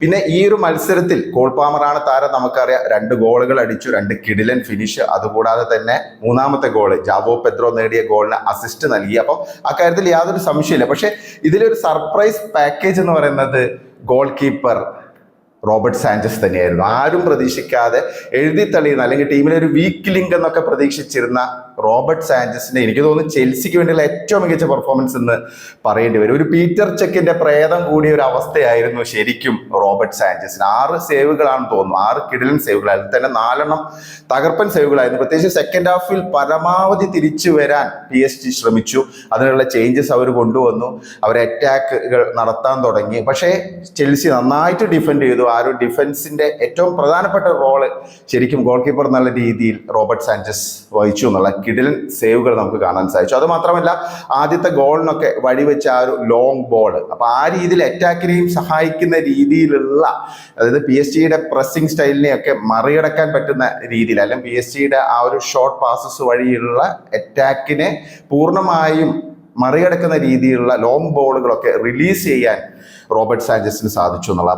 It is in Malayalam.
പിന്നെ ഈ ഒരു മത്സരത്തിൽ കോൾ പാമറാണ് താരം, നമുക്കറിയാം 2 ഗോളുകൾ അടിച്ചു, 2 കിടിലൻ ഫിനിഷ്. അതുകൂടാതെ തന്നെ മൂന്നാമത്തെ ഗോള് ജാവോ പെദ്രോ നേടിയ ഗോളിന് അസിസ്റ്റ് നൽകി. അപ്പം അക്കാര്യത്തിൽ യാതൊരു സംശയമില്ല. പക്ഷെ ഇതിലൊരു സർപ്രൈസ് പാക്കേജ് എന്ന് പറയുന്നത് ഗോൾ കീപ്പർ റോബർട്ട് സാഞ്ചസ് തന്നെയായിരുന്നു. ആരും പ്രതീക്ഷിക്കാതെ എഴുതി തള്ളിയുന്ന, അല്ലെങ്കിൽ ടീമിലെ ഒരു വീക്ക് ലിങ്ക് എന്നൊക്കെ പ്രതീക്ഷിച്ചിരുന്ന റോബർട്ട് സാഞ്ചസിന്റെ എനിക്ക് തോന്നുന്നു ചെൽസിക്ക് വേണ്ടിയുള്ള ഏറ്റവും മികച്ച പെർഫോമൻസ് എന്ന് പറയേണ്ടി വരും. ഒരു പീറ്റർ ചെക്കിന്റെ പ്രേതം കൂടിയ ഒരു അവസ്ഥയായിരുന്നു ശരിക്കും റോബർട്ട് സാഞ്ചസിന്. 6 സേവുകളാണ് തോന്നുന്നു, 6 കിടിലൻ സേവുകൾ, അതിൽ തന്നെ 4 തകർപ്പൻ സേവുകളായിരുന്നു. പ്രത്യേകിച്ച് സെക്കൻഡ് ഹാഫിൽ പരമാവധി തിരിച്ചു വരാൻ PSG ശ്രമിച്ചു. അതിനുള്ള ചേഞ്ചസ് അവർ കൊണ്ടുവന്നു, അവർ അറ്റാക്കുകൾ നടത്താൻ തുടങ്ങി. പക്ഷേ ചെൽസി നന്നായിട്ട് ഡിഫെൻഡ് ചെയ്തു. ആ ഒരു ഡിഫൻസിന്റെ ഏറ്റവും പ്രധാനപ്പെട്ട റോള് ശരിക്കും ഗോൾ കീപ്പർ എന്നുള്ള രീതിയിൽ റോബർട്ട് സാഞ്ചസ് വഹിച്ചു എന്നുള്ള കിടിലൻ സേവുകൾ നമുക്ക് കാണാൻ സാധിച്ചു. അത് മാത്രമല്ല ആദ്യത്തെ ഗോളിനൊക്കെ വഴിവെച്ച ആ ഒരു ലോങ് ബോൾ, അപ്പൊ ആ രീതിയിൽ അറ്റാക്കിനെയും സഹായിക്കുന്ന രീതിയിലുള്ള, അതായത് PSG പ്രസ്സിംഗ് സ്റ്റൈലിനെയൊക്കെ മറികടക്കാൻ പറ്റുന്ന രീതിയിൽ, അല്ലെങ്കിൽ PSG ആ ഒരു ഷോർട്ട് പാസസ് വഴിയുള്ള അറ്റാക്കിനെ പൂർണ്ണമായും മറികടക്കുന്ന രീതിയിലുള്ള ലോങ് ബോളുകളൊക്കെ റിലീസ് ചെയ്യാൻ റോബർട്ട് സാഞ്ചസിന് സാധിച്ചു എന്നുള്ള